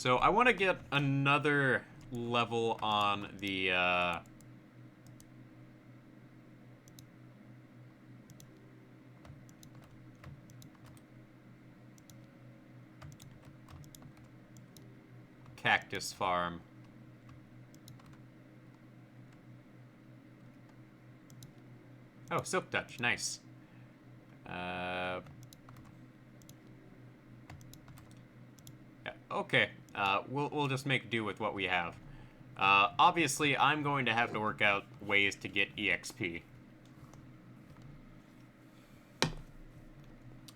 So I want to get another level on the cactus farm. Oh, Silk Touch, nice. Uh, yeah, okay, we'll just make do with what we have. Obviously, I'm going to have to work out ways to get EXP.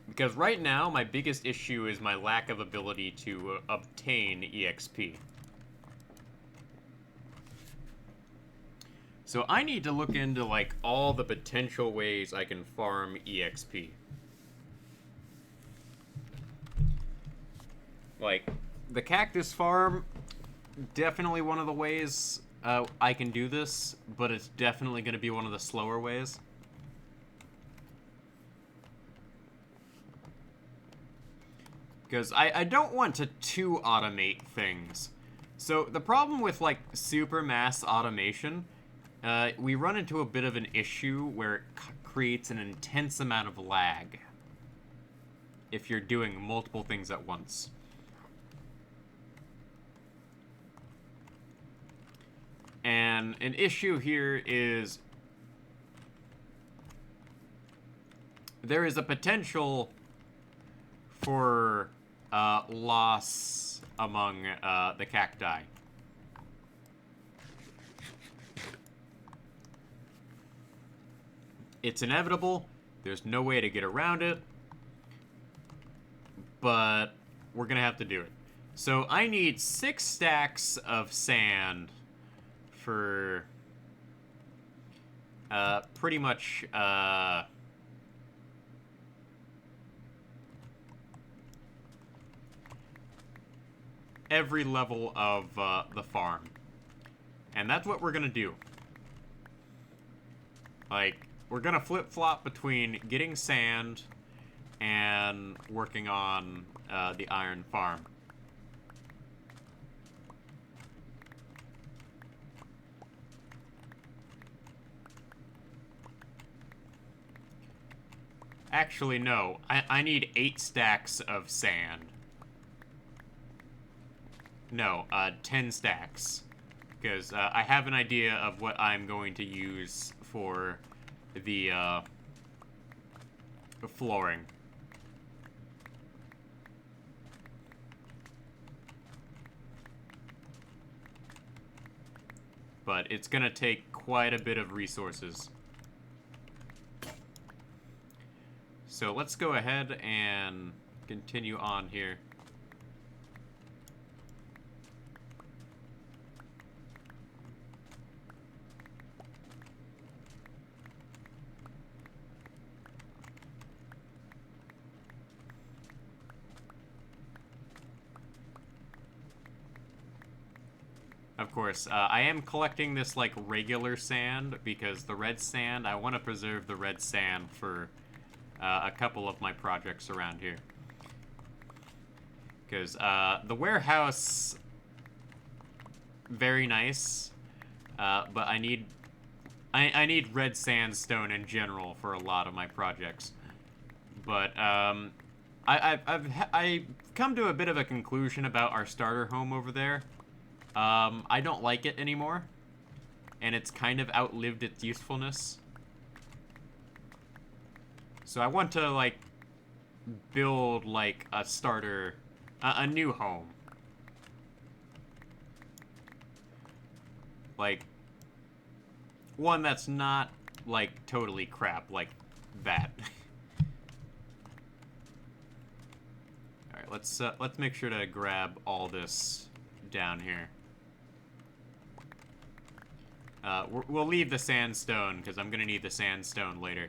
Because right now, my biggest issue is my lack of ability to obtain EXP. So I need to look into, like, all the potential ways I can farm EXP. Like, the cactus farm, definitely one of the ways I can do this, but it's definitely going to be one of the slower ways. Because I don't want to too automate things. So the problem with, like, super mass automation, we run into a bit of an issue where it creates an intense amount of lag if you're doing multiple things at once. And an issue here is there is a potential for loss among the cacti. It's inevitable. There's no way to get around it. But we're going to have to do it. So I need 6 stacks of sand for pretty much every level of the farm. And that's what we're going to do. Like, we're going to flip-flop between getting sand and working on the iron farm. Actually, no. I need 8 stacks of sand. No, 10 stacks. Because I have an idea of what I'm going to use for the flooring. But it's going to take quite a bit of resources. So let's go ahead and continue on here. Of course, I am collecting this, like, regular sand, because the red sand, I want to preserve the red sand for a couple of my projects around here. Because the warehouse, very nice, but I need red sandstone in general for a lot of my projects. But I've come to a bit of a conclusion about our starter home over there. I don't like it anymore, and it's kind of outlived its usefulness. So I want to, like, build, like, a starter, a new home. Like, one that's not, like, totally crap like that. Alright, let's make sure to grab all this down here. We'll leave the sandstone, because I'm going to need the sandstone later.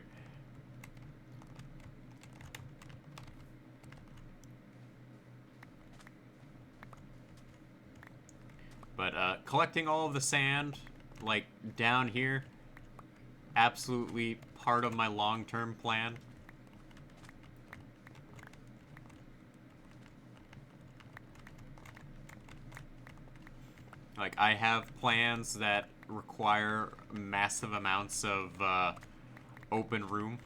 But collecting all of the sand, like, down here, absolutely part of my long-term plan. Like, I have plans that require massive amounts of open room.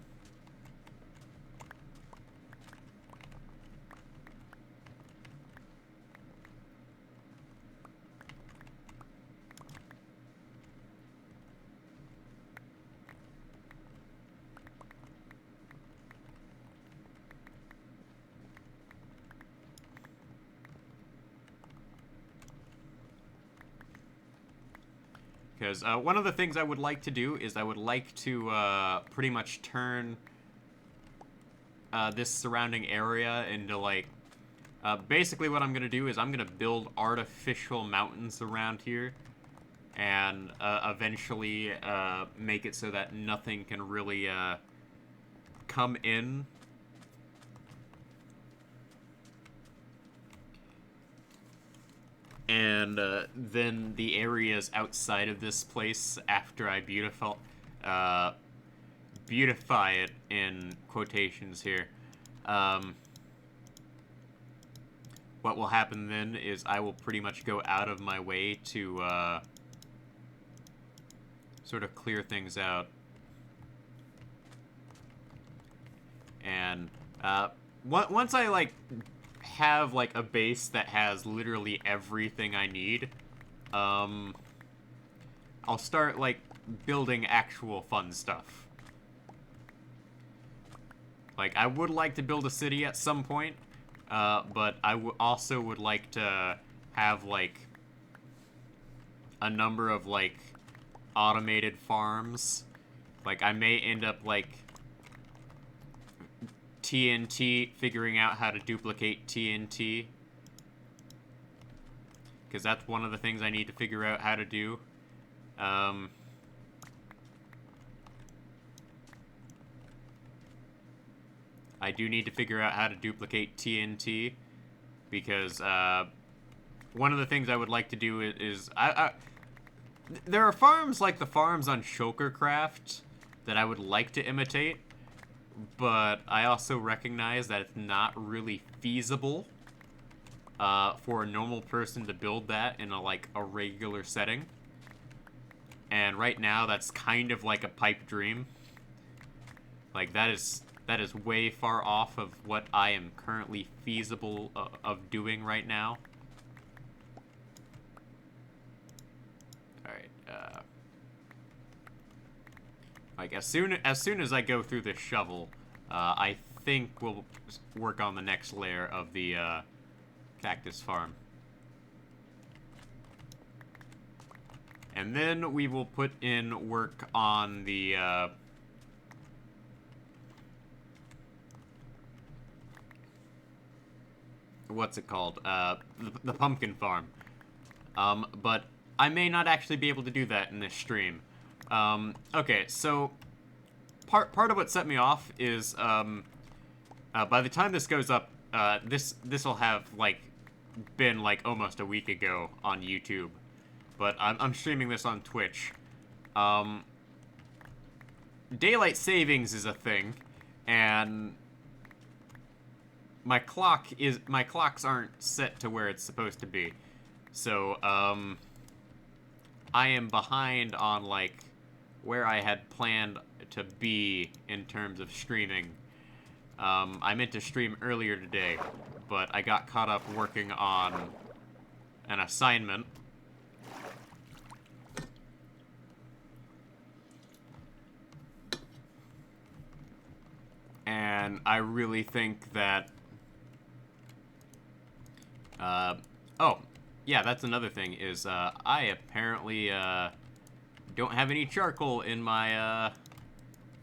Because one of the things I would like to do is I would like to pretty much turn this surrounding area into, like, basically what I'm going to do is I'm going to build artificial mountains around here and eventually make it so that nothing can really come in. And then the areas outside of this place, after I beautify it in quotations here, what will happen then is I will pretty much go out of my way to sort of clear things out. And once I, like, have, like, a base that has literally everything I need, I'll start, like, building actual fun stuff. Like, I would like to build a city at some point, but I also would like to have, like, a number of, like, automated farms. Like, I may end up, like, figuring out how to duplicate TNT. Because that's one of the things I need to figure out how to do. I do need to figure out how to duplicate TNT. Because one of the things I would like to do is there are farms like the farms on Shulkercraft that I would like to imitate. But I also recognize that it's not really feasible for a normal person to build that in a regular setting. And right now, that's kind of like a pipe dream. Like, that is way far off of what I am currently feasible of doing right now. Alright, like, as soon as I go through this shovel, I think we'll work on the next layer of the cactus farm. And then we will put in work on the what's it called? The pumpkin farm. But I may not actually be able to do that in this stream. Okay, so part of what set me off is by the time this goes up, this'll have been almost a week ago on YouTube, but I'm streaming this on Twitch. Daylight savings is a thing, and my clocks aren't set to where it's supposed to be, so I am behind on where I had planned to be in terms of streaming. I meant to stream earlier today, but I got caught up working on an assignment. And I really think that... oh, yeah, that's another thing, is I apparently don't have any charcoal in my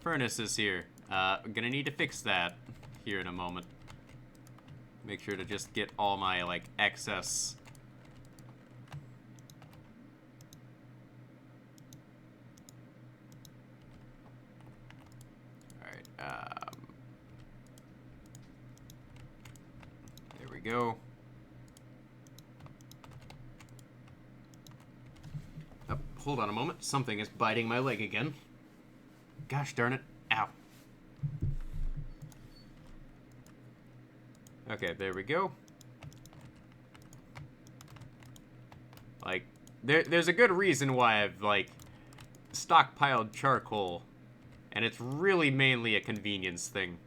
furnaces here. Gonna need to fix that here in a moment. Make sure to just get all my excess. Alright, there we go. Oh, hold on a moment. Something is biting my leg again. Gosh darn it. Ow. Okay, there we go. There's a good reason why I've, like, stockpiled charcoal, and it's really mainly a convenience thing.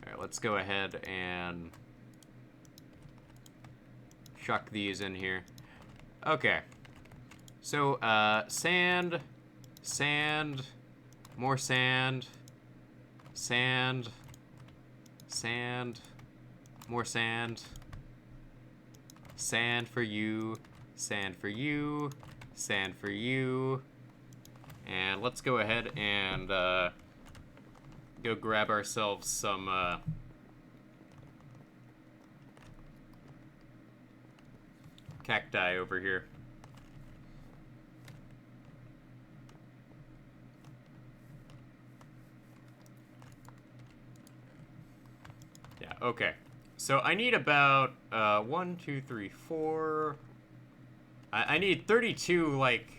Alright, let's go ahead and chuck these in here. Okay. So, sand, sand, more sand, sand, sand, more sand, sand for you, sand for you, sand for you, and let's go ahead and, go grab ourselves some, cacti over here. Yeah, okay. So I need about, 1, 2, 3, 4... I need 32, like,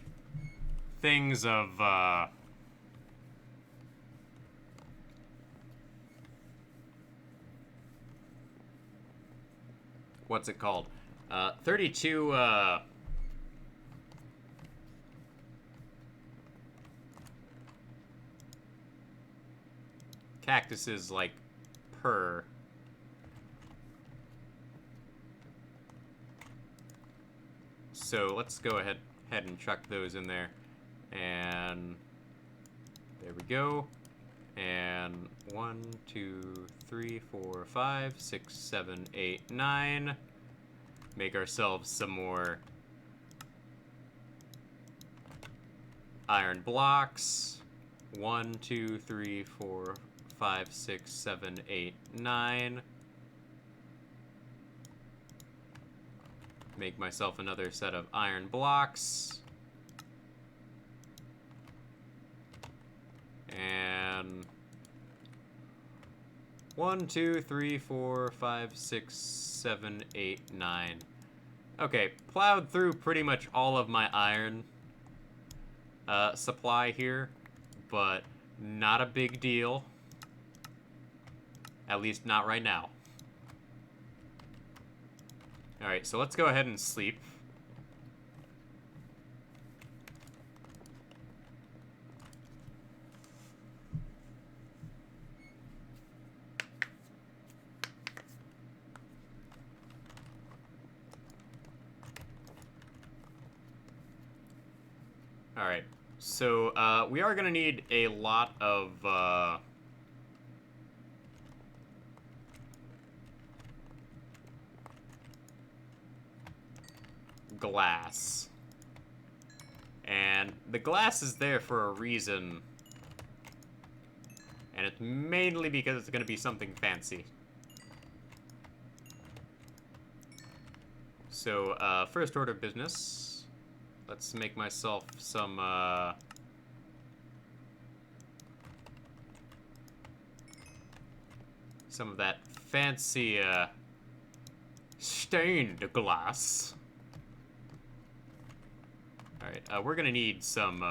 things of, what's it called? 32, cactuses, like, per. So let's go ahead and chuck those in there. And there we go. And 1, 2, 3, 4, 5, 6, 7, 8, 9. Make ourselves some more iron blocks. 1, 2, 3, 4, 5, 6, 7, 8, 9. Make myself another set of iron blocks. And 1, 2, 3, 4, 5, 6, 7, 8, 9. Okay, plowed through pretty much all of my iron supply here, but not a big deal. At least not right now. Alright, so let's go ahead and sleep. Alright, so we are going to need a lot of glass. And the glass is there for a reason. And it's mainly because it's going to be something fancy. So, first order of business. Let's make myself some, some of that fancy, stained glass. Alright, we're gonna need some,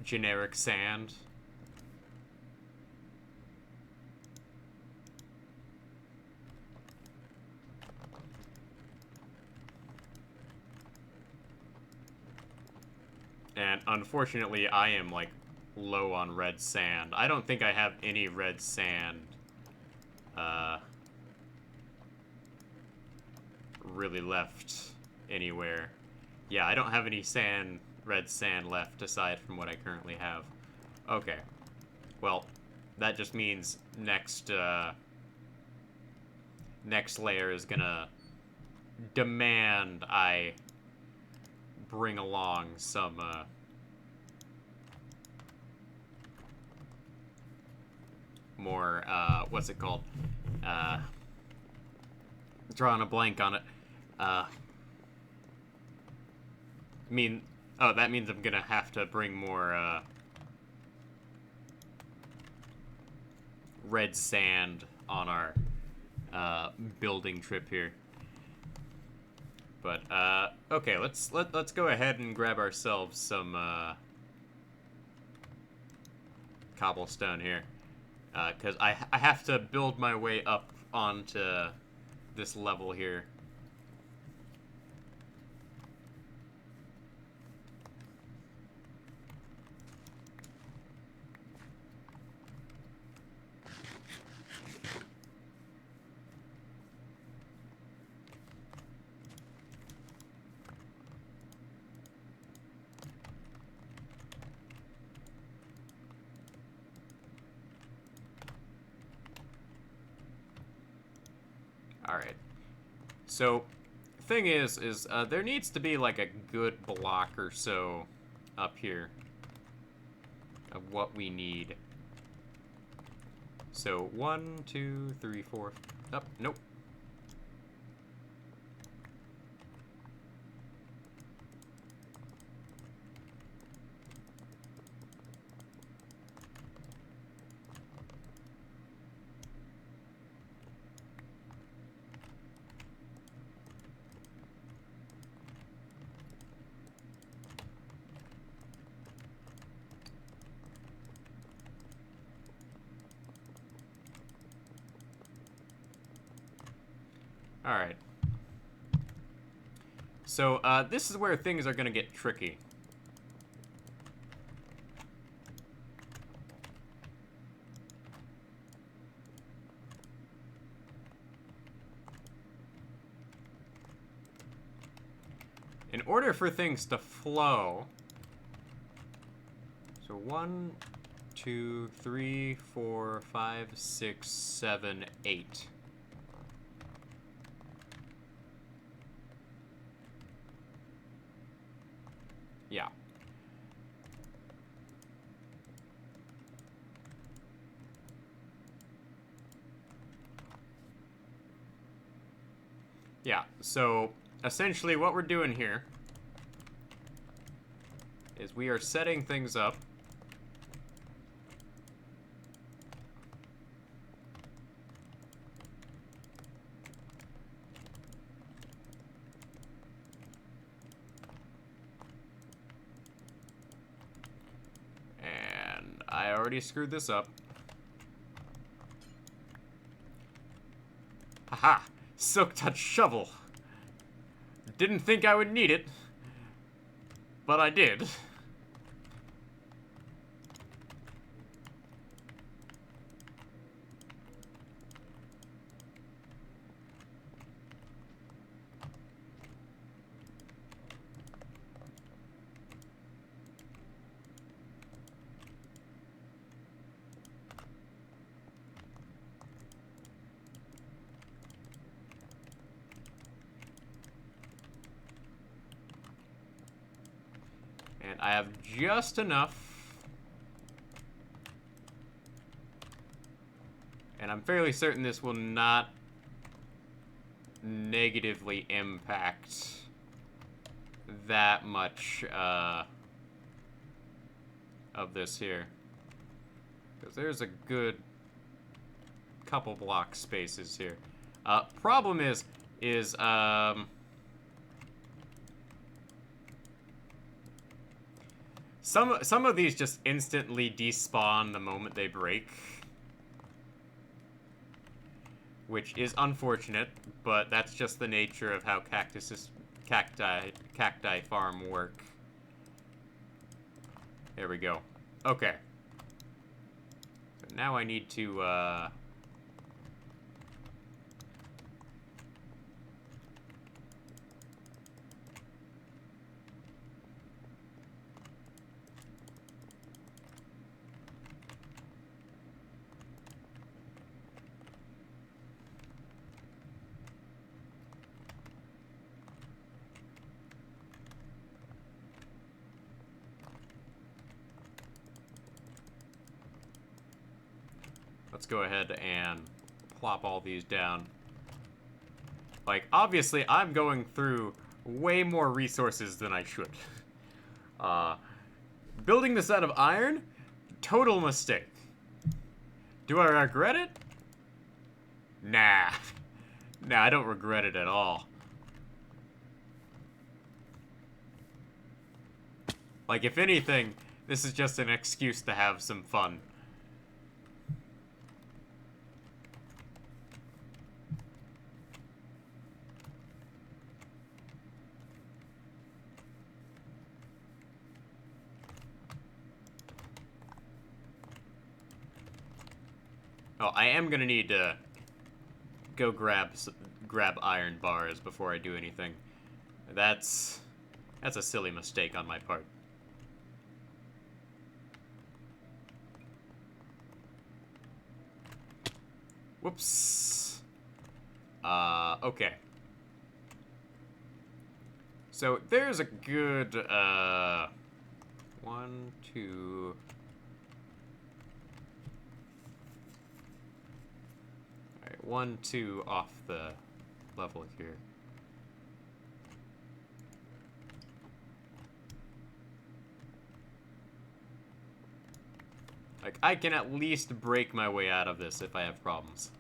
generic sand. And unfortunately, I am, like, low on red sand. I don't think I have any red sand, really left anywhere. Yeah, I don't have any red sand left aside from what I currently have. Okay. Well, that just means next layer is gonna demand I bring along some, more, what's it called? Drawing a blank on it. Oh, that means I'm gonna have to bring more, red sand on our, building trip here. But okay, let's go ahead and grab ourselves some cobblestone here, because I have to build my way up onto this level here. Alright. So, thing is there needs to be like a good block or so up here of what we need. So, 1, 2, 3, 4... Oh, nope. Alright. So, this is where things are gonna get tricky. In order for things to flow... So, 1, 2, 3, 4, 5, 6, 7, 8. Yeah. Yeah, so essentially what we're doing here is we are setting things up. I already screwed this up. Haha! Silk Touch Shovel! Didn't think I would need it, but I did. And I have just enough. And I'm fairly certain this will not negatively impact that much of this here. Because there's a good couple block spaces here. Problem is some of these just instantly despawn the moment they break, which is unfortunate, but that's just the nature of how cacti farm work. There we go. Okay. So now I need to let's go ahead and plop all these down. Like, obviously, I'm going through way more resources than I should. Building this out of iron? Total mistake. Do I regret it? Nah. Nah, I don't regret it at all. Like, if anything, this is just an excuse to have some fun. Oh, I am gonna need to go grab iron bars before I do anything. That's a silly mistake on my part. Whoops. Okay. So there's a good, 1, 2. Alright, 1, 2 off the level here. Like, I can at least break my way out of this if I have problems.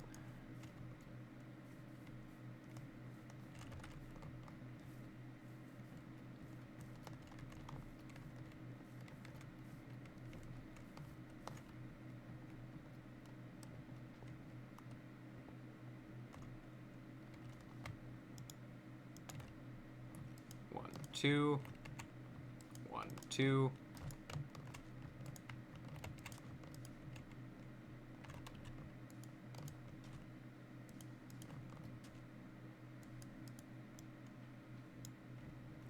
One, two. 1, 2.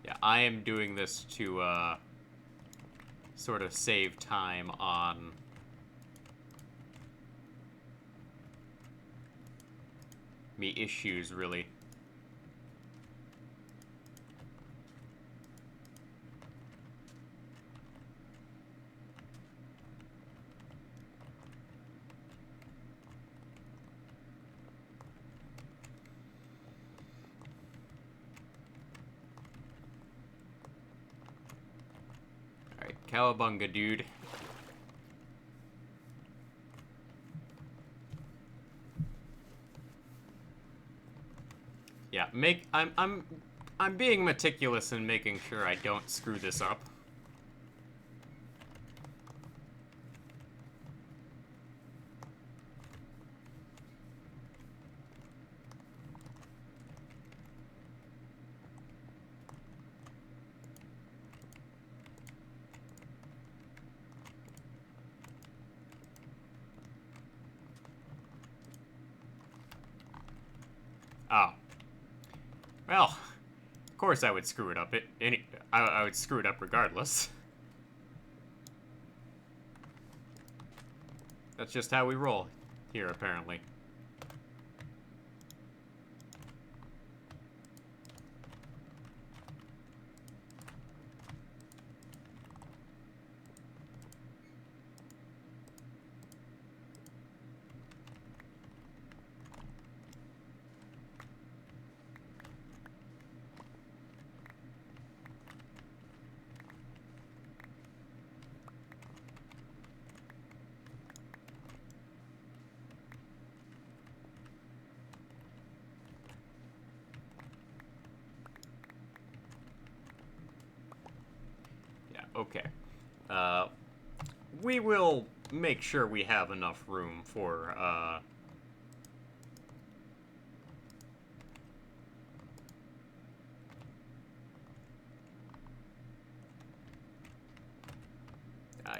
Yeah, I am doing this to, sort of save time on me issues, really. Alright, cowabunga, dude. Yeah, I'm being meticulous in making sure I don't screw this up. Oh. Well, of course I would screw it up. I would screw it up regardless. That's just how we roll here, apparently. Yeah, okay. Uh, we will make sure we have enough room for,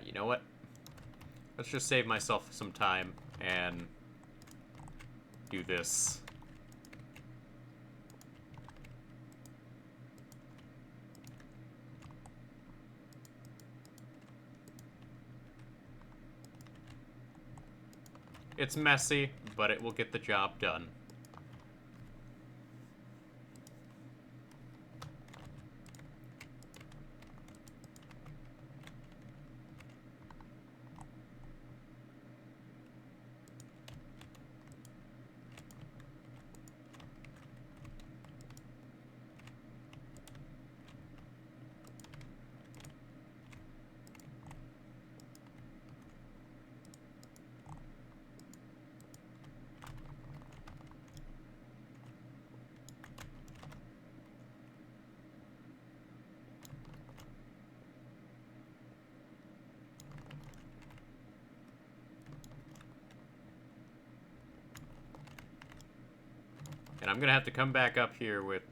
you know what? Let's just save myself some time and do this. It's messy, but it will get the job done. I'm gonna have to come back up here with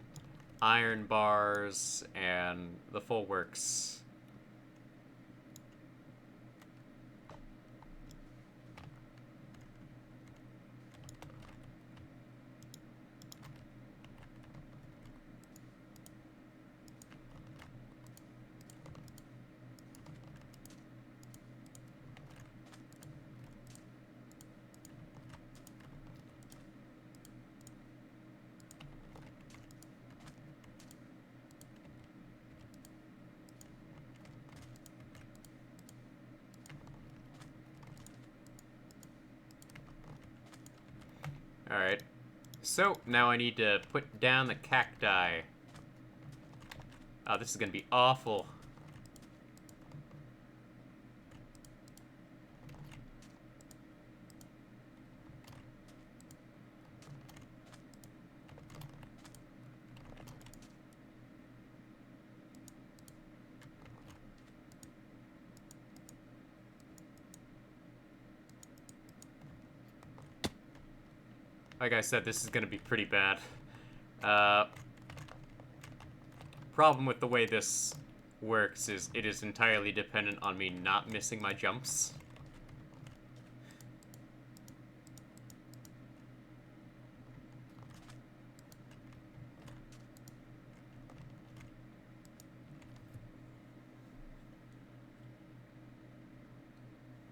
iron bars and the full works. Alright. So, now I need to put down the cacti. Oh, this is gonna be awful. Like I said, this is gonna be pretty bad. Problem with the way this works is it is entirely dependent on me not missing my jumps.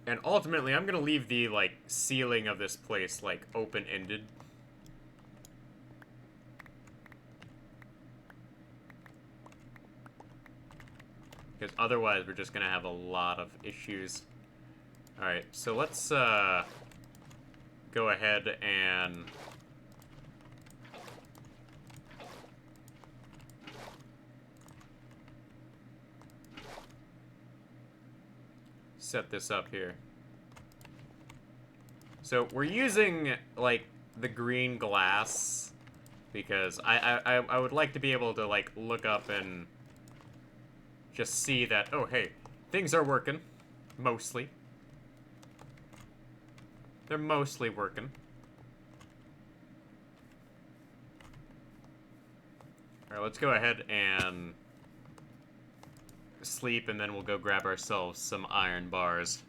And ultimately, I'm gonna leave the, like, ceiling of this place, like, open-ended. Because otherwise, we're just gonna have a lot of issues. Alright, so let's, go ahead and set this up here. So we're using, like, the green glass because I would like to be able to, like, look up and just see that, oh, hey, things are working. Mostly. They're mostly working. Alright, let's go ahead and sleep, and then we'll go grab ourselves some iron bars.